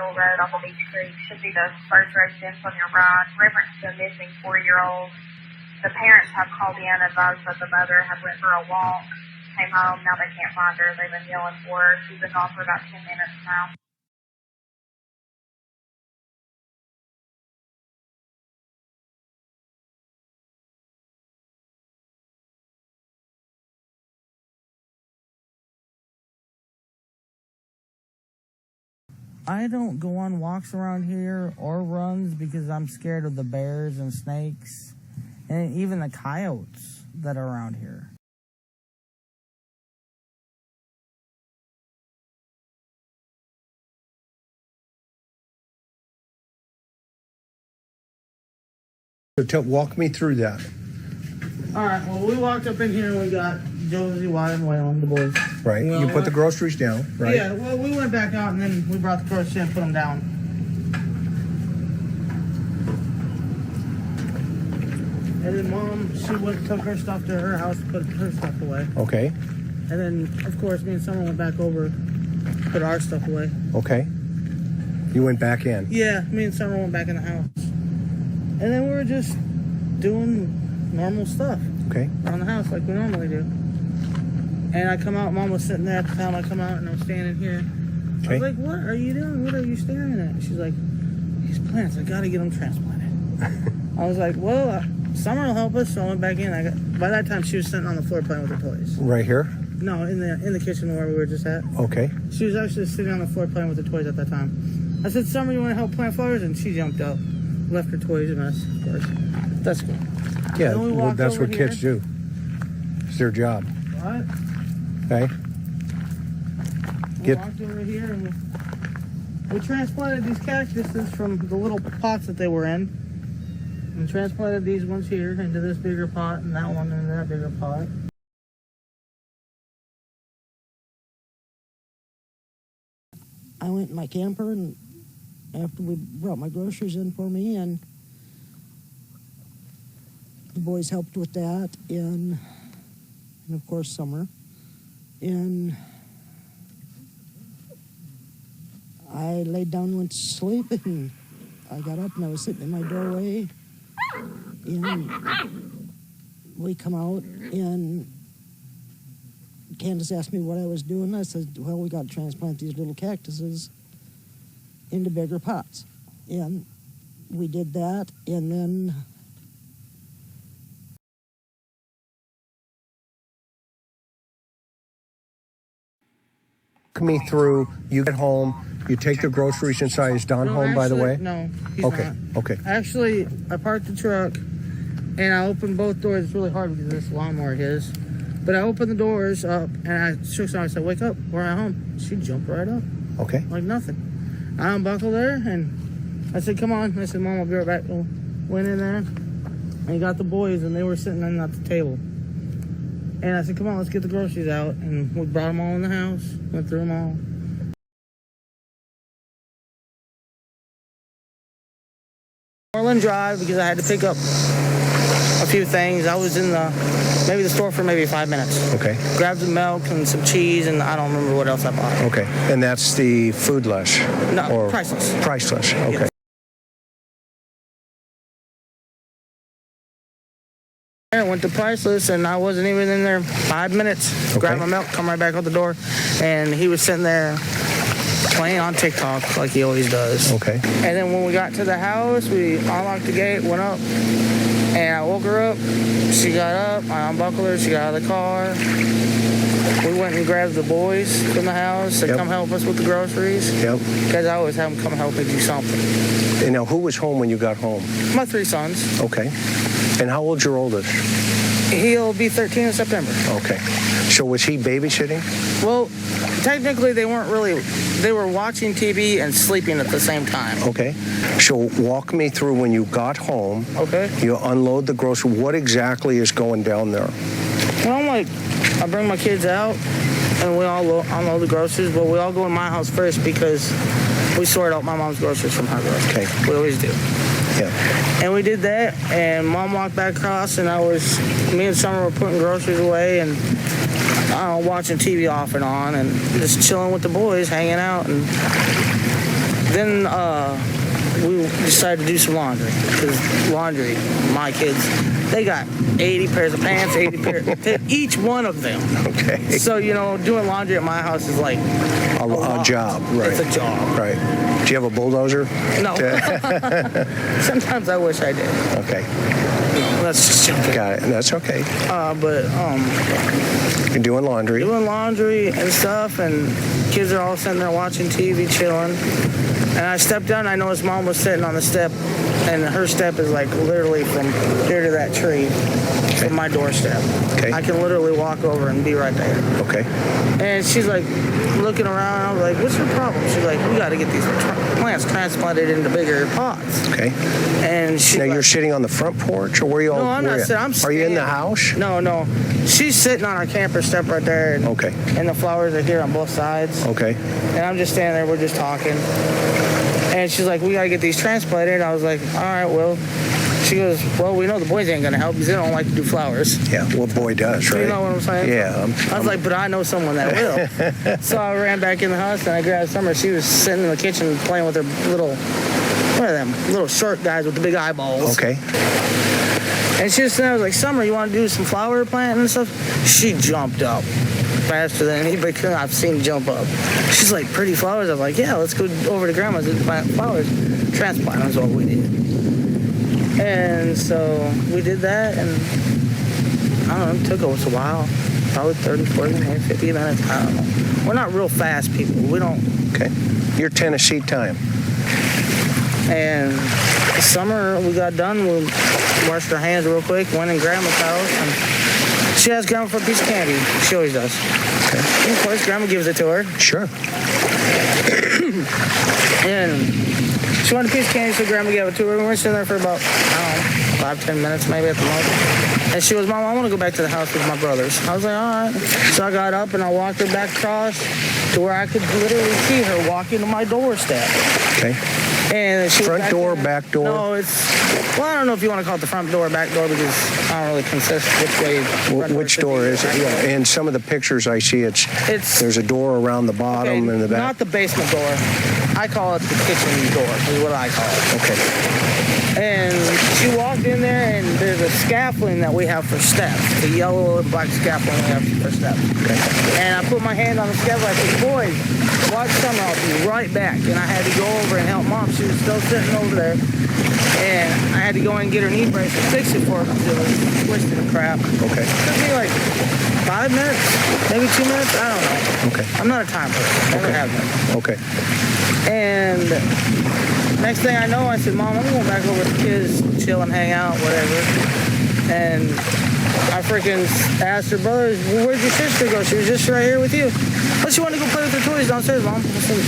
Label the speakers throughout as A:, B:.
A: Middle Road off of Beach Creek. Should be the first residence on your right. Reference to a missing 4-year-old. The parents have called in, advised that the mother had went for a walk, came home, now they can't find her. They've been yelling for her. She's been gone for about 10 minutes now.
B: I don't go on walks around here or runs because I'm scared of the bears and snakes and even the coyotes that are around here.
C: So walk me through that.
B: All right, well, we walked up in here and we got Josie, Wyatt, and Waylon, the boys.
C: Right.
B: Well,
C: you put the groceries down, right?
B: Yeah, well, we went back out and then we brought the groceries in and put them down. And then Mom, she went and took her stuff to her house to put her stuff away.
C: Okay.
B: And then, of course, me and Summer went back over to put our stuff away.
C: Okay. You went back in?
B: Yeah, me and Summer went back in the house. And then we were just doing normal stuff.
C: Okay.
B: Around the house like we normally do. And I come out, Mom was sitting there at the time I come out and I'm standing here. Okay. I was like, what are you doing? What are you staring at? She's like, these plants, I gotta get them transplanted. I was like, well, Summer will help us, so I went back in. By that time she was sitting on the floor playing with her toys.
C: Right here?
B: No, in the kitchen where we were just at.
C: Okay.
B: She was actually sitting on the floor playing with her toys at that time. I said, Summer, you want to help plant flowers? And she jumped up, left her toys a mess, of course. That's cool.
C: Yeah, well, that's what kids do. It's their job.
B: What?
C: Okay.
B: We walked over here and we transplanted these cactuses from the little pots that they were in. And transplanted these ones here into this bigger pot and that one into that bigger pot.
D: I went in my camper and after we brought my groceries in for me, and the boys helped with that, and of course Summer. And I laid down and went to sleep, and I got up and I was sitting in my doorway, and we come out, and Candus asked me what I was doing. I said, well, we got to transplant these little cactuses into bigger pots. And we did that, and then
C: Me through, you get home, you take the groceries inside. Is Don home, by the way?
B: No, he's
C: okay.
B: not.
C: Okay.
B: Actually, I parked the truck and I opened both doors. It's really hard because this lawnmower of his. But I opened the doors up and I shook her. I said, wake up, we're at home. She jumped right up.
C: Okay.
B: Like nothing. I unbuckled her and I said, come on. I said, Mom, I'll be right back. Well, went in there and got the boys and they were sitting at the table. And I said, come on, let's get the groceries out. And we brought them all in the house, went through them all. Orland Drive, because I had to pick up a few things. I was in maybe the store for maybe 5 minutes.
C: Okay.
B: Grabbed some milk and some cheese, and I don't remember what else I bought.
C: Okay. And that's the Foodless?
B: No,
C: or
B: Priceless.
C: Priceless, okay.
B: Yes. I went to Priceless, and I wasn't even in there 5 minutes.
C: Okay.
B: Grabbed my milk, come right back out the door, and he was sitting there playing on TikTok like he always does.
C: Okay.
B: And then when we got to the house, we unlocked the gate, went up, and I woke her up. She got up, I unbuckled her, she got out of the car. We went and grabbed the boys from the house to come help us with the groceries.
C: Yep.
B: Because I always have them come help me do something.
C: And now, who was home when you got home?
B: My 3 sons.
C: Okay. And how old's your oldest?
B: He'll be 13 in September.
C: Okay. So was he babysitting?
B: Well, technically they weren't really. They were watching TV and sleeping at the same time.
C: Okay. So walk me through when you got home.
B: Okay.
C: You unload the grocery. What exactly is going down there?
B: Well, I bring my kids out and we all unload the groceries, but we all go in my house first because we sort out my mom's groceries from her groceries.
C: Okay.
B: We always do.
C: Yeah.
B: And we did that, and Mom walked back across, and me and Summer were putting groceries away, and watching TV off and on, and just chilling with the boys, hanging out, and Then we decided to do some laundry. Because laundry, my kids, they got 80 pairs of pants, 80 pairs, each one of them.
C: Okay.
B: So, doing laundry at my house is like
C: A job, right.
B: It's a job.
C: Right. Do you have a bulldozer?
B: No. Sometimes I wish I did.
C: Okay.
B: No, that's just joking.
C: Got it. That's okay. You're doing laundry.
B: Doing laundry and stuff, and kids are all sitting there watching TV, chilling. And I stepped down, and I noticed Mom was sitting on the step, and her step is like literally from here to that tree, from my doorstep.
C: Okay.
B: I can literally walk over and be right there.
C: Okay.
B: And she's like looking around. I was like, "What's your problem?" She's like, "We got to get these plants transplanted into bigger pots."
C: Okay.
B: And she.
C: Now you're sitting on the front porch, or where are you all?
B: No, I'm not sitting. I'm
C: Are you in the
B: standing.
C: house?
B: No. She's sitting on our camper step right there. And,
C: Okay.
B: And the flowers are here on both sides.
C: Okay.
B: And I'm just standing there. We're just talking. And she's like, "We got to get these transplanted." I was like, "All right, well." She goes, "Well, we know the boys ain't going to help because they don't like to do flowers."
C: Yeah, well, boy does, right?
B: You know what I'm saying?
C: Yeah.
B: I was like, "But I know someone that will." So I ran back in the house and I grabbed Summer. She was sitting in the kitchen playing with her what are them? Little short guys with the big eyeballs.
C: Okay.
B: And she was sitting there, I was like, "Summer, you want to do some flower planting and stuff?" She jumped up faster than anybody I've seen jump up. She's like, "Pretty flowers?" I was like, "Yeah, let's go over to Grandma's and plant flowers." Transplant is what we did. And so we did that, and I don't know, it took us a while. Probably 30, 40 minutes, 50 minutes, I don't know. We're not real fast people. We don't.
C: Okay. Your Tennessee time.
B: And Summer, we got done. We washed our hands real quick, went in Grandma's house, and she asked Grandma for a piece of candy. She always does.
C: Okay.
B: And of course, Grandma gives it to her.
C: Sure.
B: And she wanted a piece of candy, so Grandma gave it to her. We were sitting there for about, 5-10 minutes maybe at the most. And she goes, "Mom, I want to go back to the house with my brothers." I was like, "All right." So I got up and I walked her back across to where I could literally see her walking to my doorstep.
C: Okay.
B: And she
C: Front door, back door?
B: No, well, I don't know if you want to call it the front door or back door because I don't really consist which way.
C: Which door is it? Yeah. And some of the pictures I see, there's a door around the bottom and the back.
B: Not the basement door. I call it the kitchen door is what I call it.
C: Okay.
B: And she walked in there, and there's a scaffolding that we have for steps. The yellow and black scaffolding we have for steps.
C: Okay.
B: And I put my hand on the scaffolding. I said, "Boys, watch Summer. I'll be right back." And I had to go over and help Mom. She was still sitting over there. And I had to go and get her knee brace and fix it for her because it was twisted and crap.
C: Okay.
B: It took me like 5 minutes, maybe 2 minutes. I don't know.
C: Okay.
B: I'm not a time person. Never have been.
C: Okay.
B: And next thing I know, I said, "Mom, I'm going back over with the kids, chill and hang out, whatever." And I freaking asked her brothers, "Well, where'd your sister go?" She was just right here with you. "Well, she wanted to go play with her toys downstairs, Mom." I said,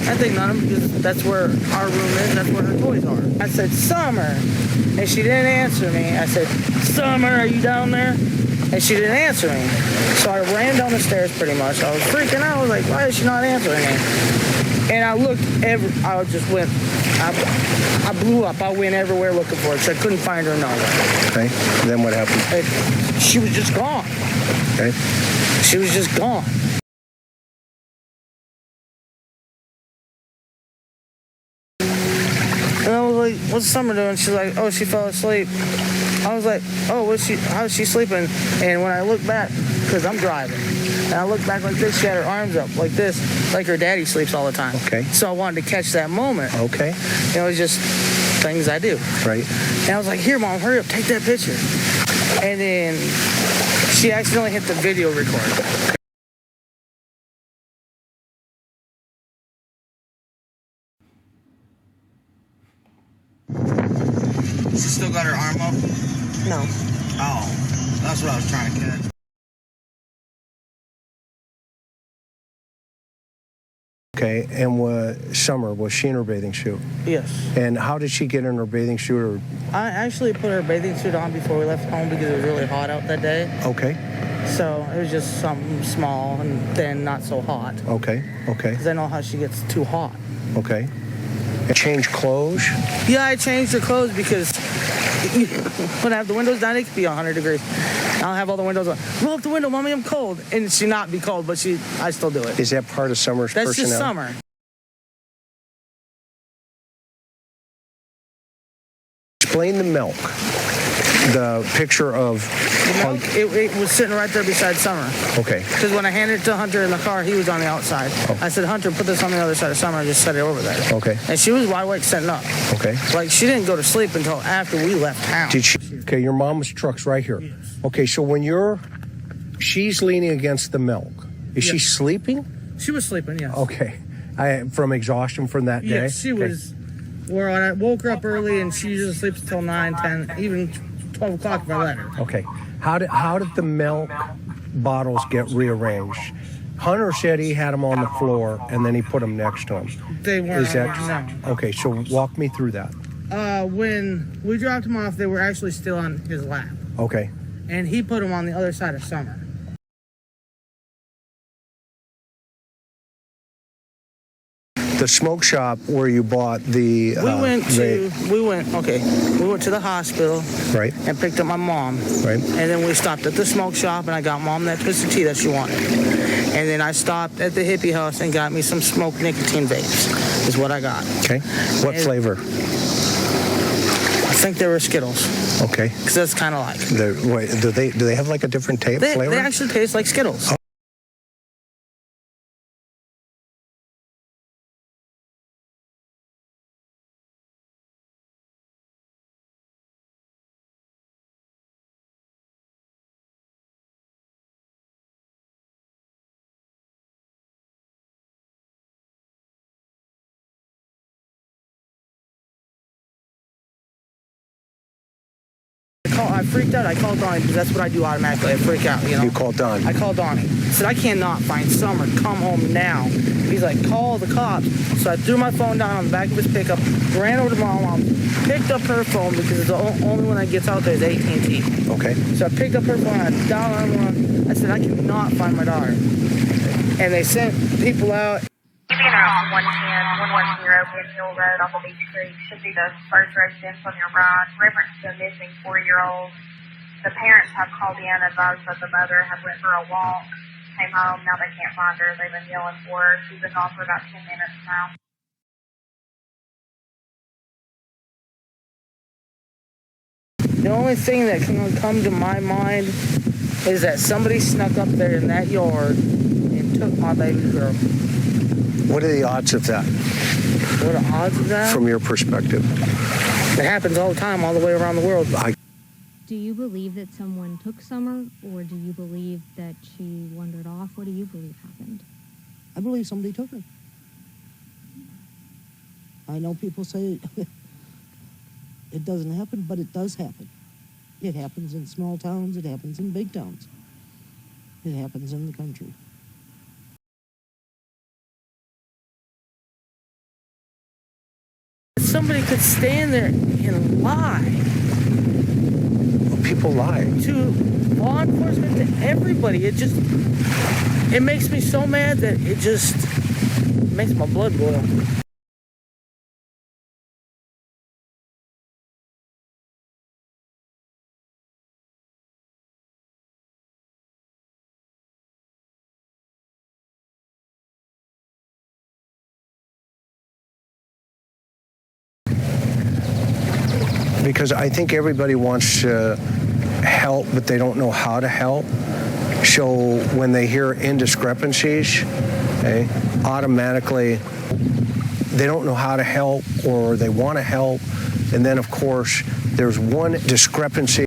B: "I think none of them, because that's where our room is. That's where her toys are." I said, "Summer." And she didn't answer me. I said, "Summer, are you down there?" And she didn't answer me. So I ran down the stairs pretty much. I was freaking out. I was like, "Why is she not answering me?" And I looked I blew up. I went everywhere looking for her. So I couldn't find her nowhere.
C: Okay. And then what happened?
B: She was just gone.
C: Okay.
B: She was just gone. And I was like, "What's Summer doing?" She's like, "Oh, she fell asleep." I was like, "Oh, how's she sleeping?" And when I looked back, because I'm driving, and I looked back like this, she had her arms up like this, like her daddy sleeps all the time.
C: Okay.
B: So I wanted to catch that moment.
C: Okay.
B: It was just things I do.
C: Right.
B: And I was like, "Here, Mom, hurry up, take that picture." And then she accidentally hit the video recorder. She still got her arm up?
D: No.
B: Oh, that's what I was trying to catch.
C: Okay. And Summer, was she in her bathing suit?
B: Yes.
C: And how did she get in her bathing suit? Or?
B: I actually put her bathing suit on before we left home because it was really hot out that day.
C: Okay.
B: So it was just something small and then not so hot.
C: Okay. Okay.
B: Because I know how she gets too hot.
C: Okay. And change clothes?
B: Yeah, I changed her clothes because when I have the windows down, it could be 100 degrees. I'll have all the windows on. "Roll up the window, Mommy, I'm cold." And she not be cold, but I still do it.
C: Is that part of Summer's
B: That's
C: personality?
B: just Summer.
C: explain the milk. The picture of...
B: The milk, it was sitting right there beside Summer.
C: Okay.
B: Because when I handed it to Hunter in the car, he was on the outside.
C: Oh.
B: I said, Hunter, put this on the other side of Summer. I just set it over there.
C: Okay.
B: And she was wide awake sitting up.
C: Okay.
B: Like, she didn't go to sleep until after we left town.
C: Did she? Okay, your mom's truck's right here.
B: Yes.
C: Okay, so when she's leaning against the milk, is she sleeping?
B: She was sleeping, yes.
C: Okay. From exhaustion from that day?
B: Yes, she was. Where I woke her up early, and she usually sleeps until 9, 10, even 12 o'clock if I let her.
C: Okay. How did the milk bottles get rearranged? Hunter said he had them on the floor, and then he put them next to him.
B: They weren't. No.
C: Okay, so walk me through that.
B: When we dropped them off, they were actually still on his lap.
C: Okay.
B: And he put them on the other side of Summer.
C: The smoke shop where you bought the...
B: We went to the hospital,
C: right,
B: and picked up my mom.
C: Right.
B: And then we stopped at the smoke shop, and I got Mom that twisted tea that she wanted. And then I stopped at the hippie house and got me some smoked nicotine vapes, is what I got.
C: Okay. What flavor?
B: I think they were Skittles.
C: Okay.
B: Because that's kind of like.
C: Wait, do they have like a different flavor?
B: They actually taste like Skittles.
C: Oh.
B: I freaked out. I called Donnie because that's what I do automatically. I freak out, you know.
C: You called Don.
B: I called Donnie. I said, I cannot find Summer. Come home now. He's like, call the cops. So I threw my phone down on the back of his pickup, ran over to my mom, picked up her phone because the only one that gets out there is AT&T.
C: Okay.
B: So I picked up her phone. I dialed 911. I said, I cannot find my daughter. And they sent people out.
A: Being around 110 Bean Hill Road off of Beach Creek should be the first residence on your right. Reference to a missing 4-year-old. The parents have called in and advised that the mother had went for a walk, came home, now they can't find her. They've been yelling for her. She's been gone for about 10 minutes now.
B: The only thing that can come to my mind is that somebody snuck up there in that yard and took my baby girl.
C: What are the odds of that?
B: What are the odds of that?
C: From your perspective?
B: It happens all the time, all the way around the world.
E: Do you believe that someone took Summer, or do you believe that she wandered off? What do you believe happened?
D: I believe somebody took her. I know people say it doesn't happen, but it does happen. It happens in small towns. It happens in big towns. It happens in the country.
B: Somebody could stand there and lie.
C: People lie.
B: To law enforcement, to everybody. It makes me so mad that it just makes my blood boil.
C: Because I think everybody wants to help, but they don't know how to help. So when they hear indiscrepancies, okay, automatically they don't know how to help, or they want to help. And then, of course, there's one discrepancy.